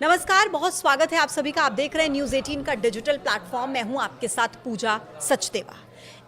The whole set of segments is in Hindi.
नमस्कार, बहुत स्वागत है आप सभी का। आप देख रहे हैं न्यूज़ 18 का डिजिटल प्लेटफॉर्म। मैं हूं आपके साथ पूजा सचदेवा।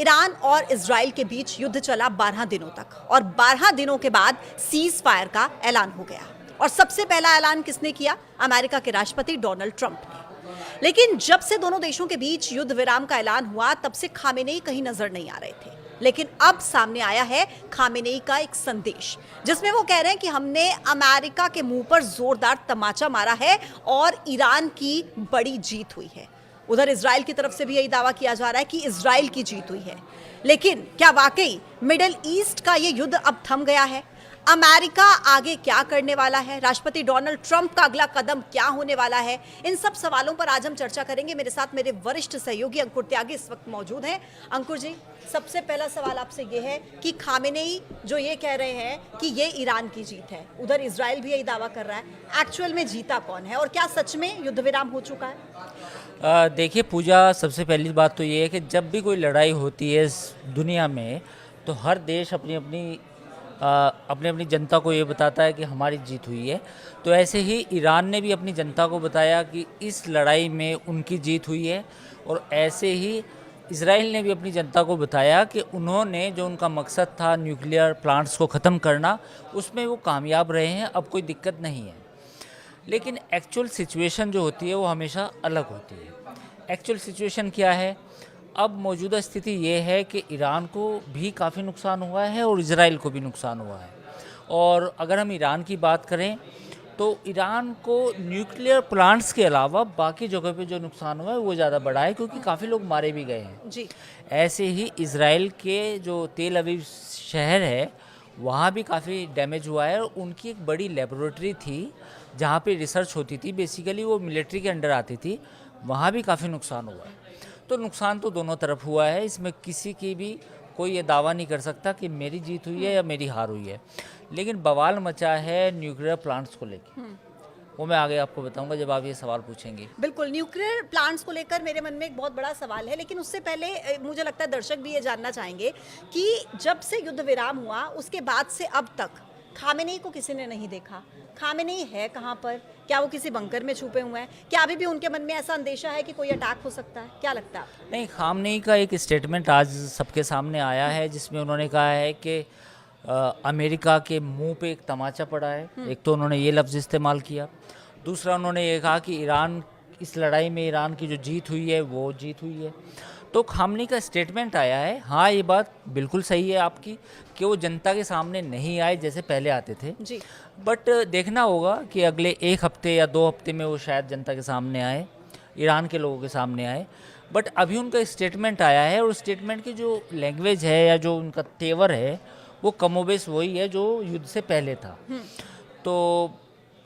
ईरान और इजराइल के बीच युद्ध चला 12 दिनों तक और 12 दिनों के बाद सीज फायर का ऐलान हो गया। और सबसे पहला ऐलान किसने किया? अमेरिका के राष्ट्रपति डोनाल्ड ट्रंप ने। लेकिन जब से दोनों देशों के बीच युद्ध विराम का ऐलान हुआ, तब से खामेनेई कहीं नजर नहीं आ रहे थे। लेकिन अब सामने आया है खामेनेई का एक संदेश, जिसमें वो कह रहे हैं कि हमने अमेरिका के मुंह पर जोरदार तमाचा मारा है और ईरान की बड़ी जीत हुई है। उधर इजराइल की तरफ से भी यही दावा किया जा रहा है कि इजराइल की जीत हुई है। लेकिन क्या वाकई मिडिल ईस्ट का ये युद्ध अब थम गया है? अमेरिका आगे क्या करने वाला है? राष्ट्रपति डोनाल्ड ट्रंप का अगला कदम क्या होने वाला है? इन सब सवालों पर आज हम चर्चा करेंगे। मेरे साथ मेरे वरिष्ठ सहयोगी अंकुर त्यागी इस वक्त मौजूद हैं। अंकुर जी, सबसे पहला सवाल आपसे ये है कि खामेनेई जो ये कह रहे हैं कि ये ईरान की जीत है, उधर इजराइल भी यही दावा कर रहा है, एक्चुअल में जीता कौन है और क्या सच में युद्ध विराम हो चुका है? देखिए पूजा, सबसे पहली बात तो ये है कि जब भी कोई लड़ाई होती है इस दुनिया में, तो हर देश अपनी अपनी जनता को ये बताता है कि हमारी जीत हुई है। तो ऐसे ही ईरान ने भी अपनी जनता को बताया कि इस लड़ाई में उनकी जीत हुई है, और ऐसे ही इजराइल ने भी अपनी जनता को बताया कि उन्होंने जो उनका मकसद था न्यूक्लियर प्लांट्स को ख़त्म करना, उसमें वो कामयाब रहे हैं। अब कोई दिक्कत नहीं है। लेकिन एक्चुअल सिचुएशन जो होती है वो हमेशा अलग होती है। एक्चुअल सिचुएशन क्या है? अब मौजूदा स्थिति ये है कि ईरान को भी काफ़ी नुकसान हुआ है और इजराइल को भी नुकसान हुआ है। और अगर हम ईरान की बात करें तो ईरान को न्यूक्लियर प्लांट्स के अलावा बाकी जगह पे जो नुकसान हुआ है वो ज़्यादा बड़ा है, क्योंकि काफ़ी लोग मारे भी गए हैं जी। ऐसे ही इजराइल के जो तेल अवीव शहर है, वहाँ भी काफ़ी डैमेज हुआ है। और उनकी एक बड़ी लेबोरेटरी थी जहाँ पे रिसर्च होती थी, बेसिकली वो मिलिट्री के अंडर आती थी, वहाँ भी काफ़ी नुकसान हुआ है। तो नुकसान तो दोनों तरफ हुआ है। इसमें किसी की भी कोई ये दावा नहीं कर सकता कि मेरी जीत हुई है या मेरी हार हुई है। लेकिन बवाल मचा है न्यूक्लियर प्लांट्स को लेकर, वो मैं आगे आपको बताऊंगा जब आप ये सवाल पूछेंगे। बिल्कुल, न्यूक्लियर प्लांट्स को लेकर मेरे मन में एक बहुत बड़ा सवाल है। लेकिन उससे पहले मुझे लगता है दर्शक भी ये जानना चाहेंगे कि जब से युद्ध विराम हुआ उसके बाद से अब तक खामेनेई को किसी ने नहीं देखा। खामेनेई है कहाँ पर? क्या वो किसी बंकर में छुपे हुए हैं? क्या अभी भी उनके मन में ऐसा अंदेशा है कि कोई अटैक हो सकता है? क्या लगता है आपको? नहीं, खामनेई का एक स्टेटमेंट आज सबके सामने आया है जिसमें उन्होंने कहा है कि अमेरिका के मुंह पे एक तमाचा पड़ा है। एक तो उन्होंने ये लफ्ज़ इस्तेमाल किया, दूसरा उन्होंने ये कहा कि ईरान, इस लड़ाई में ईरान की जो जीत हुई है वो जीत हुई है। तो खामनेई का स्टेटमेंट आया है। हाँ, ये बात बिल्कुल सही है आपकी कि वो जनता के सामने नहीं आए जैसे पहले आते थे जी। बट देखना होगा कि अगले एक हफ्ते या 2 हफ्ते में वो शायद जनता के सामने आए, ईरान के लोगों के सामने आए। बट अभी उनका स्टेटमेंट आया है, और स्टेटमेंट की जो लैंग्वेज है या जो उनका तेवर है वो कमोबेश वही है जो युद्ध से पहले था। तो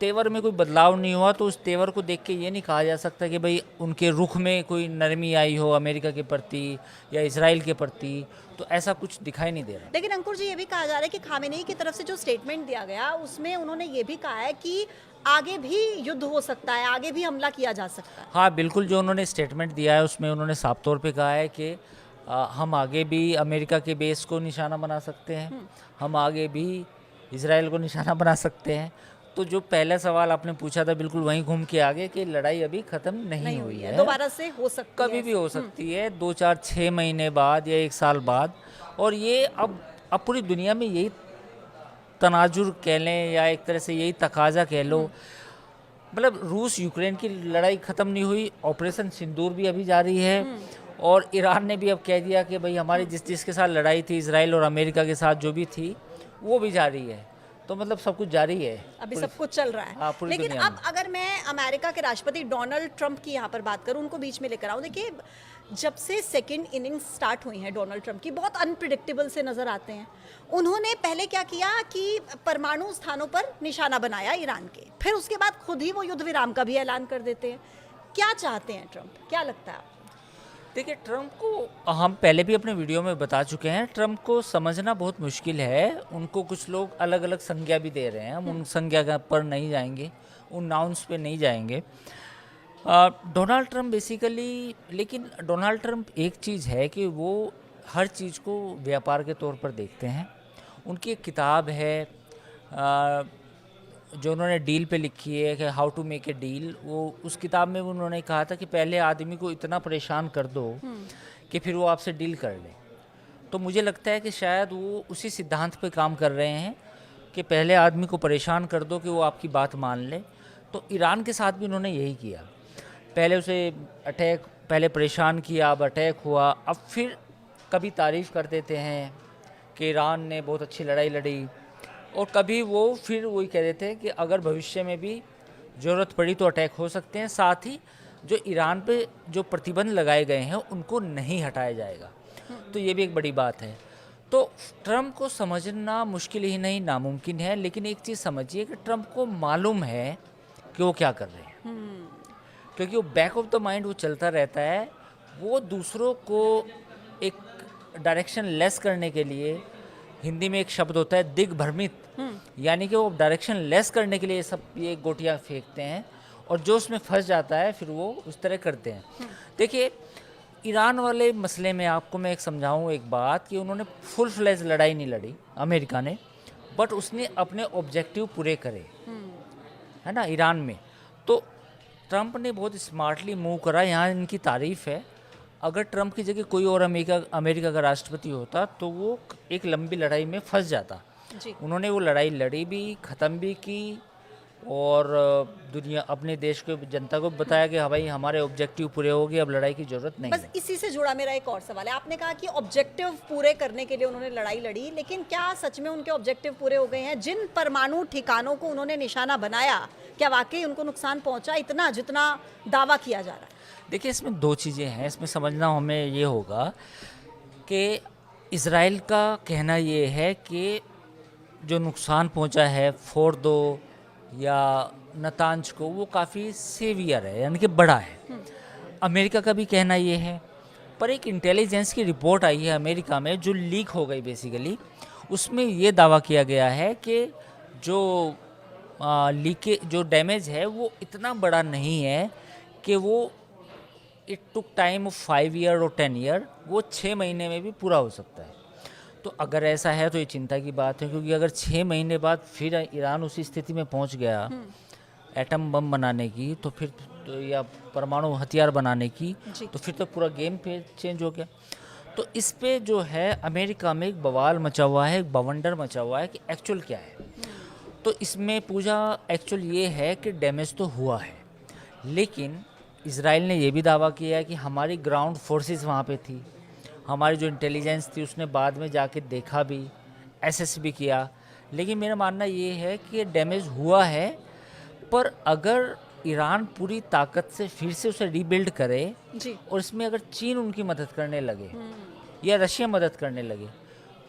तेवर में कोई बदलाव नहीं हुआ। तो उस तेवर को देख के ये नहीं कहा जा सकता कि भाई उनके रुख में कोई नरमी आई हो अमेरिका के प्रति या इजराइल के प्रति। तो ऐसा कुछ दिखाई नहीं दे रहा। लेकिन अंकुर जी, ये भी कहा जा रहा है कि खामेनेई की तरफ से जो स्टेटमेंट दिया गया उसमें उन्होंने ये भी कहा है कि आगे भी युद्ध हो सकता है, आगे भी हमला किया जा सकता है। हाँ बिल्कुल, जो उन्होंने स्टेटमेंट दिया है उसमें उन्होंने साफ तौर पे कहा है कि हम आगे भी अमेरिका के बेस को निशाना बना सकते हैं, हम आगे भी इजराइल को निशाना बना सकते हैं। तो जो पहला सवाल आपने पूछा था बिल्कुल वहीं घूम के आगे कि लड़ाई अभी ख़त्म नहीं हुई है, दोबारा से हो सकती है, कभी भी हो सकती है, 2 4 6 महीने बाद या 1 साल बाद। और ये अब पूरी दुनिया में यही तनाजुर कह लें या एक तरह से यही तकाजा कह लो। मतलब रूस यूक्रेन की लड़ाई ख़त्म नहीं हुई, ऑपरेशन सिंदूर भी अभी जारी है। और ईरान ने भी अब कह दिया कि भाई हमारी जिसके साथ लड़ाई थी इजराइल और अमेरिका के साथ जो भी थी वो भी जारी है। तो मतलब सब कुछ जारी है, अभी सब कुछ चल रहा है। हाँ, लेकिन दुनिया अब अगर मैं अमेरिका के राष्ट्रपति डोनाल्ड ट्रंप की यहाँ पर बात करूँ, उनको बीच में लेकर आऊँ, देखिए जब से सेकंड इनिंग्स स्टार्ट हुई है डोनाल्ड ट्रंप की, बहुत अनप्रिडिक्टेबल से नजर आते हैं। उन्होंने पहले क्या किया कि परमाणु स्थानों पर निशाना बनाया ईरान के, फिर उसके बाद खुद ही वो युद्ध विराम का भी ऐलान कर देते हैं। क्या चाहते हैं ट्रंप? क्या लगता है आपको? देखिए, ट्रंप को हम पहले भी अपने वीडियो में बता चुके हैं, ट्रंप को समझना बहुत मुश्किल है। उनको कुछ लोग अलग अलग संज्ञा भी दे रहे हैं, हम उन संज्ञा पर नहीं जाएंगे, उन नाउन्स पे नहीं जाएंगे। डोनाल्ड ट्रंप बेसिकली, लेकिन डोनाल्ड ट्रंप एक चीज़ है कि वो हर चीज़ को व्यापार के तौर पर देखते हैं। उनकी एक किताब है जो उन्होंने डील पे लिखी है कि how to make a deal, वो उस किताब में उन्होंने कहा था कि पहले आदमी को इतना परेशान कर दो कि फिर वो आपसे डील कर ले। तो मुझे लगता है कि शायद वो उसी सिद्धांत पे काम कर रहे हैं कि पहले आदमी को परेशान कर दो कि वो आपकी बात मान ले। तो ईरान के साथ भी उन्होंने यही किया, पहले उसे पहले परेशान किया, अब अटैक हुआ, अब फिर कभी तारीफ़ कर देते हैं कि ईरान ने बहुत अच्छी लड़ाई लड़ी, और कभी वो फिर वही कह देते हैं कि अगर भविष्य में भी ज़रूरत पड़ी तो अटैक हो सकते हैं, साथ ही जो ईरान पे जो प्रतिबंध लगाए गए हैं उनको नहीं हटाया जाएगा। तो ये भी एक बड़ी बात है। तो ट्रंप को समझना मुश्किल ही नहीं, नामुमकिन है, लेकिन एक चीज़ समझिए कि ट्रंप को मालूम है कि वो क्या कर रहे हैं, क्योंकि वो बैक ऑफ द माइंड वो चलता रहता है। वो दूसरों को एक डायरेक्शन लेस करने के लिए, हिंदी में एक शब्द होता है दिग्भ्रमित, यानी कि वो डायरेक्शन लेस करने के लिए ये गोटियां फेंकते हैं, और जो उसमें फंस जाता है फिर वो उस तरह करते हैं। देखिए, ईरान वाले मसले में आपको मैं एक समझाऊं एक बात, कि उन्होंने फुल फ्लेज लड़ाई नहीं लड़ी अमेरिका ने, बट उसने अपने ऑब्जेक्टिव पूरे करे, है ना, ईरान में। तो ट्रंप ने बहुत स्मार्टली मूव करा, यहाँ इनकी तारीफ़ है। अगर ट्रंप की जगह कोई और अमेरिका का राष्ट्रपति होता तो वो एक लंबी लड़ाई में फंस जाता जी। उन्होंने वो लड़ाई लड़ी भी, ख़त्म भी की, और दुनिया अपने देश को, जनता को बताया कि हाँ भाई हमारे ऑब्जेक्टिव पूरे हो गए, अब लड़ाई की ज़रूरत नहीं बस है। इसी से जुड़ा मेरा एक और सवाल है। आपने कहा कि ऑब्जेक्टिव पूरे करने के लिए उन्होंने लड़ाई लड़ी, लेकिन क्या सच में उनके ऑब्जेक्टिव पूरे हो गए हैं? जिन परमाणु ठिकानों को उन्होंने निशाना बनाया, क्या वाकई उनको नुकसान पहुंचा इतना जितना दावा किया जा रहा है? देखिए, इसमें दो चीज़ें हैं, इसमें समझना हमें ये होगा कि इज़राइल का कहना ये है कि जो नुकसान पहुंचा है फोर्दो या नतांज को, वो काफ़ी सीवियर है, यानी कि बड़ा है। अमेरिका का भी कहना ये है, पर एक इंटेलिजेंस की रिपोर्ट आई है अमेरिका में जो लीक हो गई बेसिकली, उसमें ये दावा किया गया है कि जो जो डैमेज है वो इतना बड़ा नहीं है कि वो it took time of 5 year और 10 ईयर, वो 6 महीने में भी पूरा हो सकता है। तो अगर ऐसा है तो ये चिंता की बात है, क्योंकि अगर 6 महीने बाद फिर ईरान उसी स्थिति में पहुंच गया एटम बम बनाने की, तो फिर या परमाणु हथियार बनाने की, तो फिर तो पूरा गेम पे चेंज हो गया। तो इस पे जो है अमेरिका में एक बवाल मचा हुआ है, एक बवंडर मचा हुआ है कि एक्चुअल क्या है। तो इसमें पूजा एक्चुअल ये है कि डैमेज तो हुआ है, लेकिन इज़राइल ने ये भी दावा किया है कि हमारी ग्राउंड फोर्सेस वहाँ पे थी, हमारी जो इंटेलिजेंस थी उसने बाद में जाके देखा भी, एसेस भी किया। लेकिन मेरा मानना ये है कि डैमेज हुआ है, पर अगर ईरान पूरी ताकत से फिर से उसे रीबिल्ड करे जी। और इसमें अगर चीन उनकी मदद करने लगे या रशिया मदद करने लगे,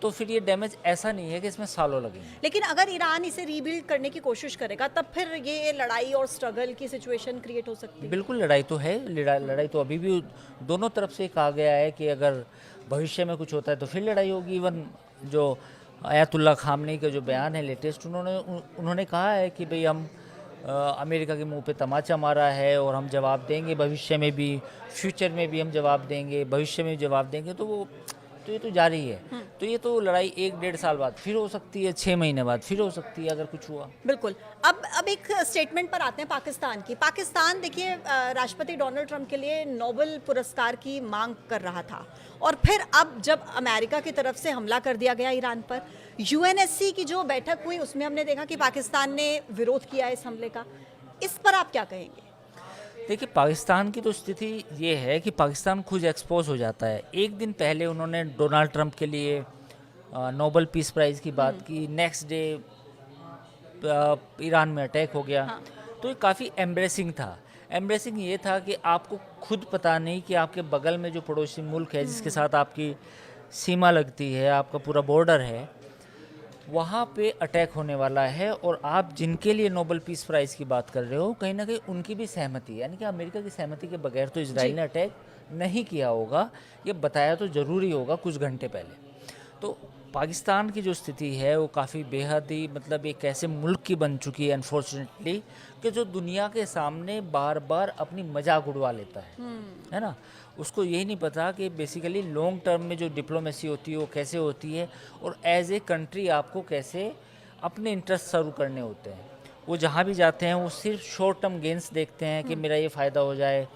तो फिर ये डैमेज ऐसा नहीं है कि इसमें सालों लगेंगे। लेकिन अगर ईरान इसे रीबिल्ड करने की कोशिश करेगा, तब फिर ये लड़ाई और स्ट्रगल की सिचुएशन क्रिएट हो सकती है। बिल्कुल, लड़ाई तो है, लड़ाई तो अभी भी दोनों तरफ से कहा गया है कि अगर भविष्य में कुछ होता है तो फिर लड़ाई होगी। इवन जो आयतुल्ला खामनी का जो बयान है लेटेस्ट, उन्होंने कहा है कि भाई हम अमेरिका के मुंह पे तमाचा मारा है और हम जवाब देंगे, भविष्य में भी, फ्यूचर में भी हम जवाब देंगे, भविष्य में भी जवाब देंगे। तो ये तो जारी है। तो ये तो लड़ाई 1-1.5 साल बाद फिर हो सकती है, 6 महीने बाद फिर हो सकती है अगर कुछ हुआ। बिल्कुल। अब एक स्टेटमेंट पर आते हैं पाकिस्तान की। पाकिस्तान देखिए, राष्ट्रपति डोनाल्ड ट्रंप के लिए नोबेल पुरस्कार की मांग कर रहा था, और फिर अब जब अमेरिका की तरफ से हमला कर दिया गया ईरान पर, यूएनएससी की जो बैठक हुई उसमें हमने देखा कि पाकिस्तान ने विरोध किया इस हमले का। इस पर आप क्या कहेंगे? देखिए, पाकिस्तान की तो स्थिति ये है कि पाकिस्तान खुद एक्सपोज हो जाता है। एक दिन पहले उन्होंने डोनाल्ड ट्रंप के लिए नोबेल पीस प्राइज़ की बात की, नेक्स्ट डे ईरान में अटैक हो गया। हाँ। तो ये काफ़ी एम्ब्रेसिंग था। एम्ब्रेसिंग ये था कि आपको खुद पता नहीं कि आपके बगल में जो पड़ोसी मुल्क है जिसके साथ आपकी सीमा लगती है, आपका पूरा बॉर्डर है, वहाँ पे अटैक होने वाला है, और आप जिनके लिए नोबेल पीस प्राइज़ की बात कर रहे हो, कहीं ना कहीं उनकी भी सहमति है, यानी कि अमेरिका की सहमति के बगैर तो इजराइल ने अटैक नहीं किया होगा, ये बताया तो ज़रूरी होगा कुछ घंटे पहले। तो पाकिस्तान की जो स्थिति है वो काफ़ी बेहद ही, मतलब एक ऐसे मुल्क की बन चुकी है अनफॉर्चुनेटली, कि जो दुनिया के सामने बार बार अपनी मजाक उड़वा लेता है ना। उसको यही नहीं पता कि बेसिकली लॉन्ग टर्म में जो डिप्लोमेसी होती है वो कैसे होती है, और एज ए कंट्री आपको कैसे अपने इंटरेस्ट सर्व करने होते हैं। वो जहाँ भी जाते हैं वो सिर्फ शॉर्ट टर्म गेंस देखते हैं कि मेरा ये फ़ायदा हो जाए,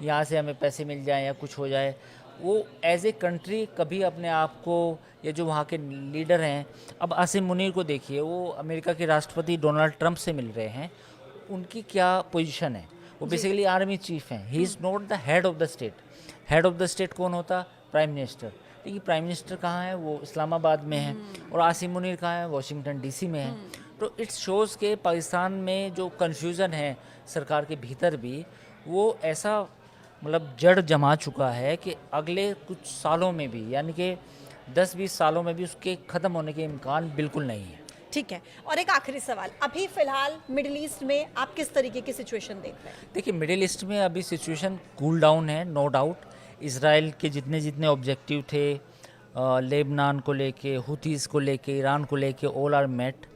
यहाँ से हमें पैसे मिल जाएं या कुछ हो जाए। वो एज ए कंट्री कभी अपने आप को, ये जो वहाँ के लीडर हैं, अब आसिम मुनीर को देखिए, वो अमेरिका के राष्ट्रपति डोनाल्ड ट्रंप से मिल रहे हैं, उनकी क्या पोजीशन है? वो बेसिकली आर्मी चीफ हैं, he is not the head of the state. Head of the state कौन होता? Prime minister. लेकिन प्राइम मिनिस्टर कहाँ है? वो इस्लामाबाद में है। और आसिम मुनीर कहाँ है? वाशिंगटन डीसी में है। तो इट शोज़ के पाकिस्तान में जो कन्फ्यूज़न है सरकार के भीतर भी, वो ऐसा मतलब जड़ जमा चुका है कि अगले कुछ सालों में भी, यानी कि 10-20 सालों में भी उसके ख़त्म होने के इम्कान बिल्कुल नहीं है। ठीक है, और एक आखिरी सवाल, अभी फिलहाल मिडिल ईस्ट में आप किस तरीके की सिचुएशन देख रहे हैं? देखिए, मिडिल ईस्ट में अभी सिचुएशन कूल डाउन है, नो डाउट। इसराइल के जितने जितने ऑब्जेक्टिव थे, लेबनान को लेके, हुतीज़ को लेके, ईरान को लेके, all are met.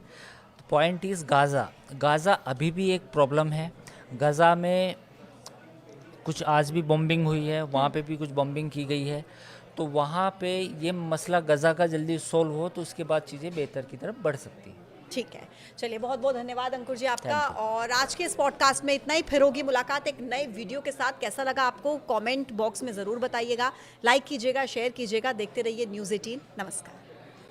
Point is Gaza अभी भी एक प्रॉब्लम है। गाज़ा में कुछ आज भी बॉम्बिंग हुई है, वहाँ पे भी कुछ बॉम्बिंग की गई है। तो वहाँ पे ये मसला गाज़ा का जल्दी सॉल्व हो तो उसके बाद चीज़ें बेहतर की तरफ बढ़ सकती हैं। ठीक है, चलिए बहुत बहुत धन्यवाद अंकुर जी आपका। Thank you. और आज के इस पॉडकास्ट में इतना ही, फिर होगी मुलाकात एक नए वीडियो के साथ। कैसा लगा आपको कमेंट बॉक्स में ज़रूर बताइएगा, लाइक कीजिएगा, शेयर कीजिएगा। देखते रहिए न्यूज़ 18। नमस्कार।